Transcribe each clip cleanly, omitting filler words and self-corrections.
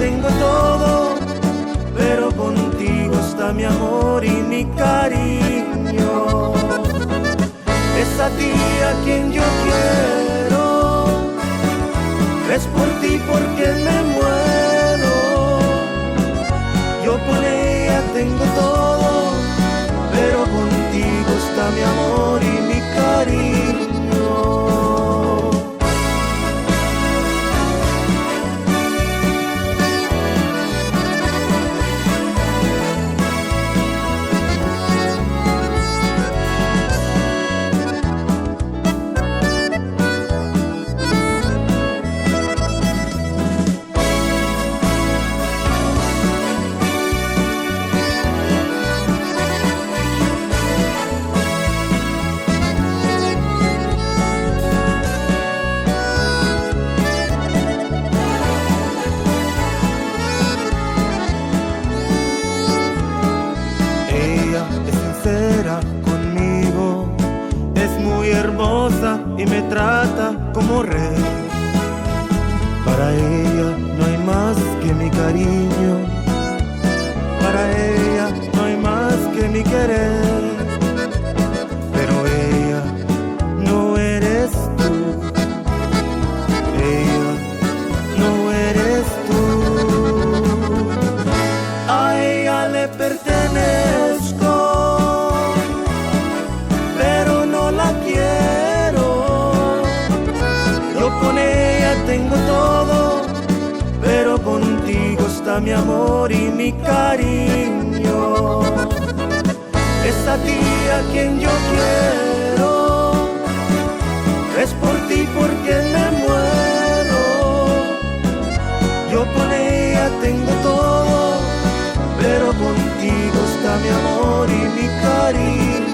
tengo todo, pero contigo está mi amor y mi cariño. Es a ti a quien yo quiero, es por ti porque me muero. Yo con ella tengo todo, pero contigo está mi amor y mi cariño. Conmigo es muy hermosa y me trata como rey. Para ella no hay más que mi cariño, para ella no hay más que mi querer. Pero ella no eres tú, ella no eres tú. A ella le pertenezco, con ella tengo todo, pero contigo está mi amor y mi cariño. Es a ti a quien yo quiero, es por ti porque me muero. Yo con ella tengo todo, pero contigo está mi amor y mi cariño.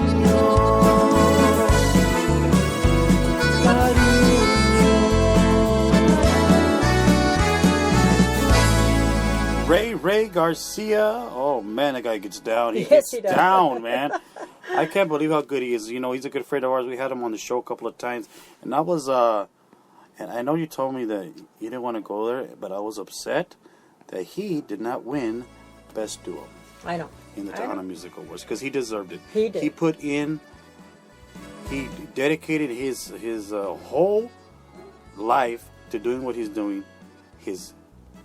Ray Garcia. Oh man, that guy gets down. He Yes, gets he does. down, man. I can't believe how good he is. You know, he's a good friend of ours. We had him on the show a couple of times, and I was and I know you told me that you didn't want to go there, but I was upset that he did not win Best Duo. I know. In the Tejano Music Awards, because he deserved it. He did. He dedicated his whole life to doing what he's doing. His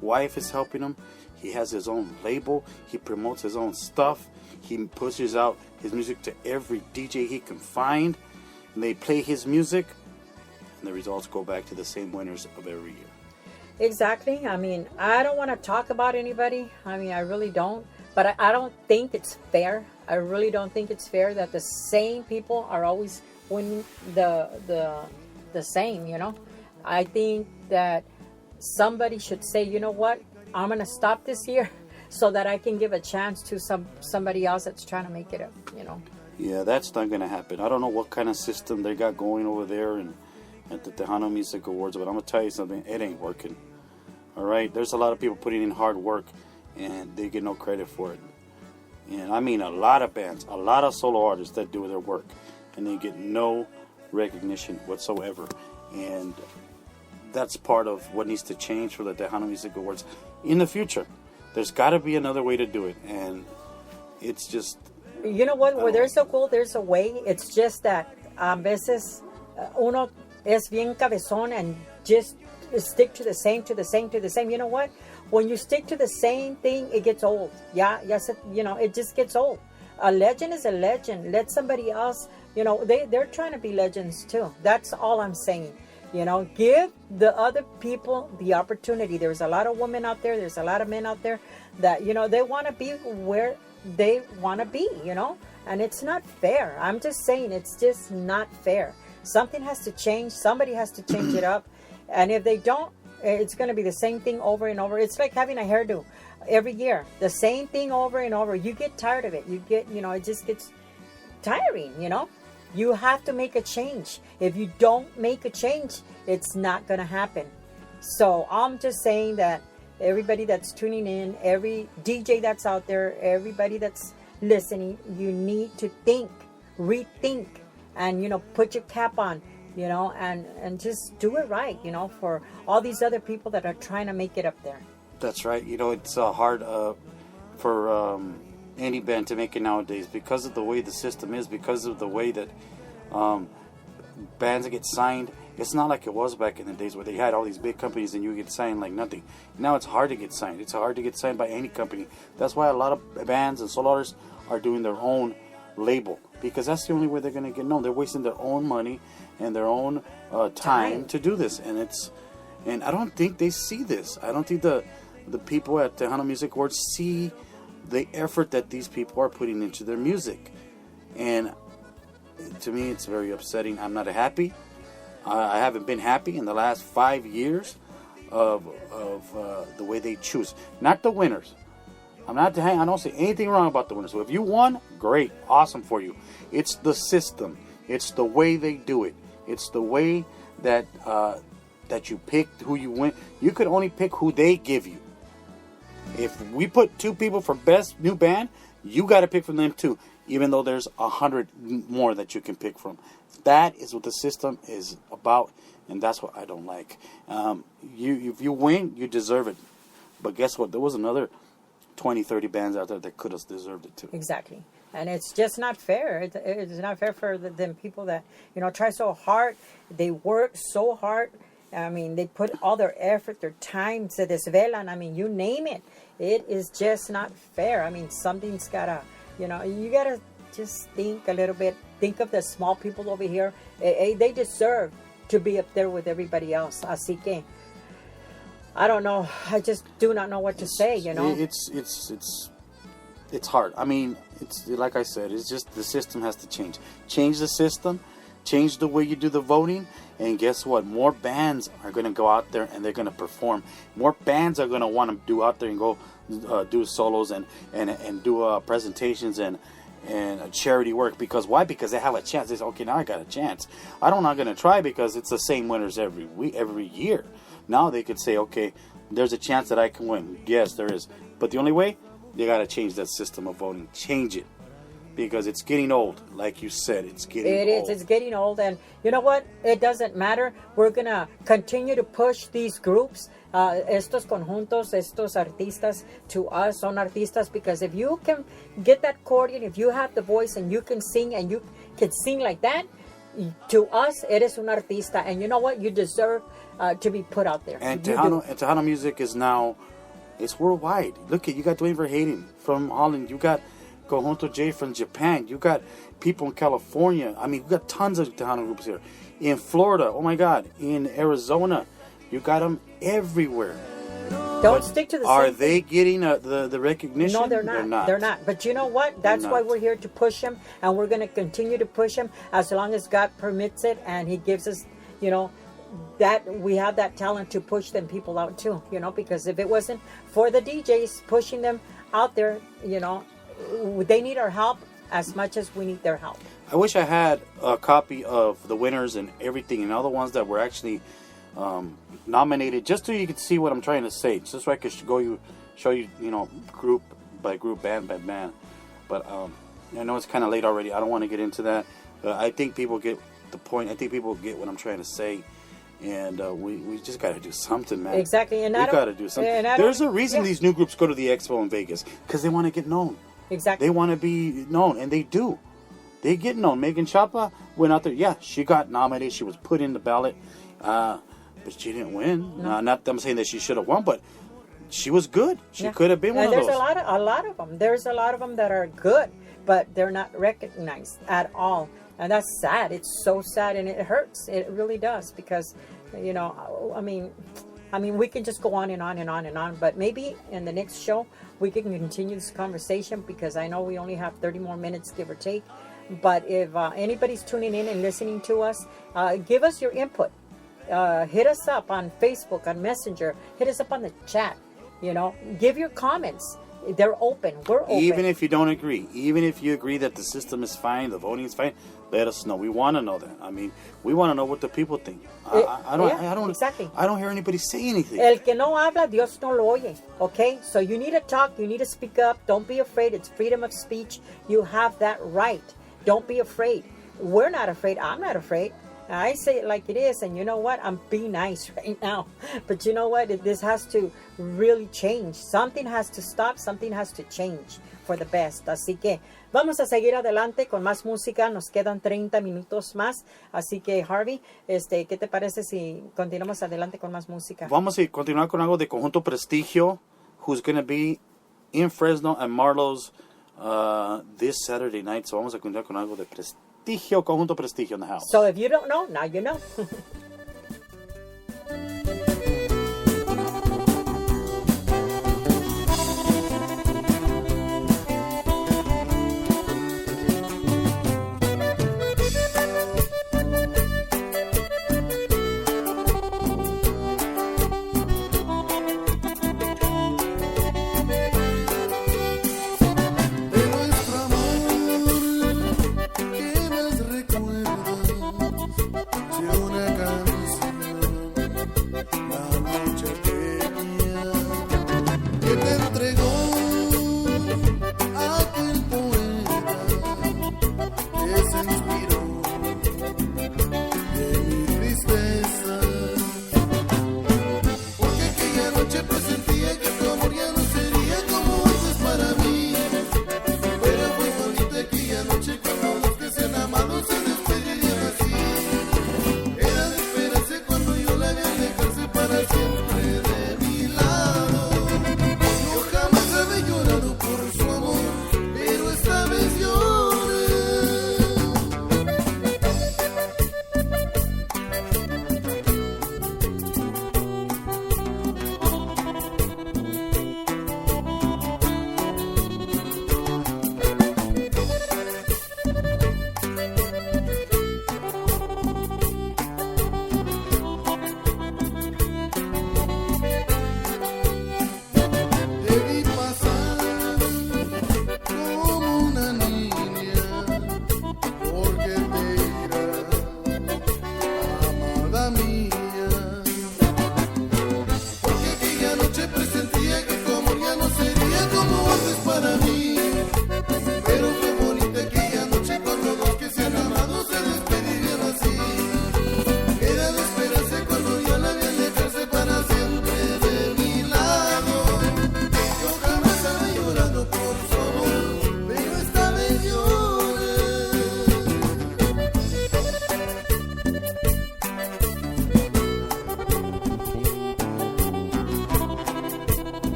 wife is helping him. He has his own label. He promotes his own stuff. He pushes out his music to every DJ he can find. And they play his music. And the results go back to the same winners of every year. Exactly. I mean, I don't want to talk about anybody. I mean, I really don't. But I don't think it's fair. I really don't think it's fair that the same people are always winning the same, you know. I think that somebody should say, you know what, I'm going to stop this year so that I can give a chance to somebody else that's trying to make it up, you know. Yeah, that's not going to happen. I don't know what kind of system they got going over there at the Tejano Music Awards, but I'm going to tell you something, it ain't working. All right? There's a lot of people putting in hard work, and they get no credit for it. And I mean a lot of bands, a lot of solo artists that do their work, and they get no recognition whatsoever. And that's part of what needs to change for the Tejano Music Awards in the future. There's got to be another way to do it, and it's just... You know what? Where there's a goal, there's a way. It's just that a veces uno es bien cabezón and just stick to the same. You know what? When you stick to the same thing, it gets old. It just gets old. A legend is a legend. Let somebody else, they're trying to be legends too. That's all I'm saying. Give the other people the opportunity. There's a lot of women out there. There's a lot of men out there that, they want to be where they want to be, and it's not fair. I'm just saying it's just not fair. Something has to change. Somebody has to change it up. And if they don't, it's going to be the same thing over and over. It's like having a hairdo every year. The same thing over and over. You get tired of it. You get, it just gets tiring, You have to make a change. If you don't make a change, it's not going to happen. So I'm just saying that everybody that's tuning in, every DJ that's out there, everybody that's listening, you need to think, rethink, and, put your cap on, and just do it right, for all these other people that are trying to make it up there. That's right. You know, it's hard for any band to make it nowadays because of the way the system is, because of the way that bands get signed. It's not like it was back in the days where they had all these big companies and you get signed like nothing. Now it's hard to get signed. It's hard to get signed by any company. That's why a lot of bands and solo artists are doing their own label, because that's the only way they're going to get known. They're wasting their own money and their own time to do this, and I don't think they see this. I don't think the people at Tejano Music Awards see the effort that these people are putting into their music, and to me, it's very upsetting. I'm not happy. I haven't been happy in the last 5 years of the way they choose. Not the winners. I don't say anything wrong about the winners. So if you won, great, awesome for you. It's the system. It's the way they do it. It's the way that that you pick who you win. You could only pick who they give you. If we put 2 people for best new band, you got to pick from them too, even though there's 100 more that you can pick from. That is what the system is about, and that's what I don't like. If you win, you deserve it. But guess what? There was another 20, 30 bands out there that could have deserved it too. Exactly. And it's just not fair. It's not fair for them people that, try so hard. They work so hard. I mean, they put all their effort, their time, se desvelan. I mean, you name it. It is just not fair. I mean, something's gotta, you gotta just think a little bit. Think of the small people over here. They deserve to be up there with everybody else. Así que, I don't know. I just do not know what to say, It's hard. I mean, it's like I said, it's just the system has to change. Change the system, change the way you do the voting, and guess what? More bands are going to go out there and they're going to perform. More bands are going to want to do out there and go do solos and do presentations and charity work. Because why? Because they have a chance. They say, okay, now I got a chance. I'm not going to try because it's the same winners every year. Now they could say, okay, there's a chance that I can win. Yes, there is. But the only way, you got to change that system of voting. Change it. Because it's getting old. Like you said, it's getting old. It is. It's getting old. And you know what? It doesn't matter. We're going to continue to push these groups, estos conjuntos, estos artistas, to us, son artistas. Because if you can get that accordion, if you have the voice and you can sing and you can sing like that, to us, eres un artista. And you know what? You deserve to be put out there. And Tejano music is now, it's worldwide. Look at, you got Dwayne Verheyden from Holland. You got Conjunto J from Japan. You got people in California. I mean, we got tons of Tejano groups here. In Florida, oh my God. In Arizona, you got them everywhere. Don't stick to the Are same they getting the recognition? No, they're not. They're not. But you know what? That's why we're here to push them, and we're going to continue to push them as long as God permits it, and He gives us, that we have that talent to push them people out too. Because if it wasn't for the DJs pushing them out there, they need our help as much as we need their help. I wish I had a copy of the winners and everything, and all the ones that were actually nominated, just so you could see what I'm trying to say, just so I could show you, group by group, band by band. But I know it's kind of late already. I don't want to get into that. I think people get the point. I think people get what I'm trying to say. And we just got to do something, man. Exactly. And we got to do something. There's a reason these new groups go to the expo in Vegas, because they want to get known. Exactly. They want to be known, and they do. They get known. Megan Chapa went out there. Yeah, she got nominated. She was put in the ballot, but she didn't win. No. Not them saying that she should have won, but she was good. She could have been one of those. There's a lot of them. There's a lot of them that are good, but they're not recognized at all. And that's sad. It's so sad, and it hurts. It really does, because, I mean, we can just go on and on and on and on. But maybe in the next show, we can continue this conversation, because I know we only have 30 more minutes, give or take. But if anybody's tuning in and listening to us, give us your input. Hit us up on Facebook, on Messenger. Hit us up on the chat. Give your comments. They're open. We're open. Even if you don't agree, even if you agree that the system is fine, the voting is fine, let us know. We want to know that. I mean, we want to know what the people think. I don't exactly. I don't hear anybody say anything. El que no habla, Dios no lo oye. Okay? So you need to talk. You need to speak up. Don't be afraid. It's freedom of speech. You have that right. Don't be afraid. We're not afraid. I'm not afraid. I say it like it is, and you know what? I'm being nice right now. But you know what? This has to really change. Something has to stop, something has to change for the best. Así que vamos a seguir adelante con más música. Nos quedan 30 minutos más. Así que, Harvey, ¿qué te parece si continuamos adelante con más música? Vamos a continuar con algo de Conjunto Prestigio, who's going to be in Fresno and Marlowe's this Saturday night. So vamos a continuar con algo de Prestigio, Conjunto Prestigio in the house. So if you don't know, now you know.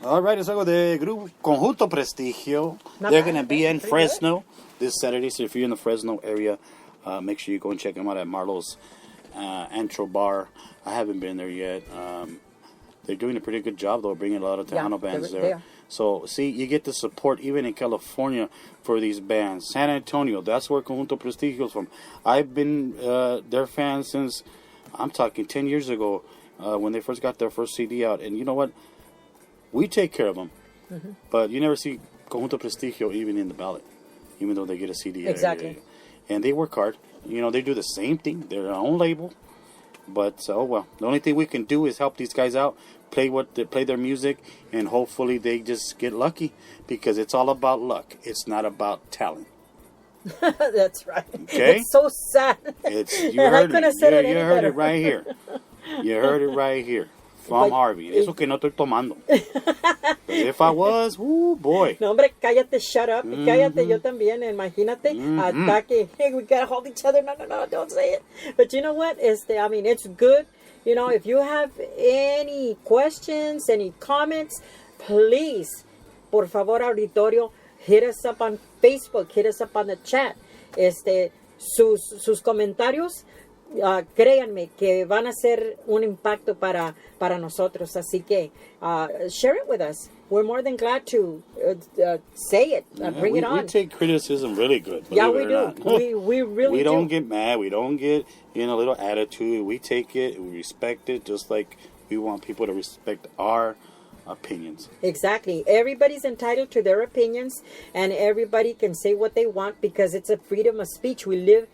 All right, it's algo de grupo Conjunto Prestigio. They're going to be in Fresno this Saturday. So if you're in the Fresno area, make sure you go and check them out at Marlowe's Antro Bar. I haven't been there yet. They're doing a pretty good job, though, bringing a lot of Tejano bands there. So, see, you get the support even in California for these bands. San Antonio, that's where Conjunto Prestigio is from. I've been their fan since, I'm talking 10 years ago, when they first got their first CD out. And you know what? We take care of them. Mm-hmm. But you never see Conjunto Prestigio even in the ballot, even though they get a CD. Exactly. And they work hard. You know, they do the same thing. They're their own label. But, oh well, the only thing we can do is help these guys out, play their music, and hopefully they just get lucky, because it's all about luck. It's not about talent. That's right. Okay? It's so sad. You heard it right here. You heard it right here. From Harvey. Eso que no estoy tomando. If I was, boy. No, hombre, cállate, shut up. Mm-hmm. Cállate, yo también. Imagínate. Ataque. Hey, we gotta hold each other. No, don't say it. But you know what? I mean, it's good. You know, if you have any questions, any comments, please, por favor, auditorio, hit us up on Facebook, hit us up on the chat. Sus comentarios, créanme que van a ser un impacto para nosotros. Así que share it with us. We're more than glad to say it, bring it on. We take criticism really good. Yeah, we do. We really do. We don't get mad. We don't get a little attitude. We take it. We respect it, just like we want people to respect our opinions. Exactly. Everybody's entitled to their opinions, and everybody can say what they want because it's a freedom of speech. We live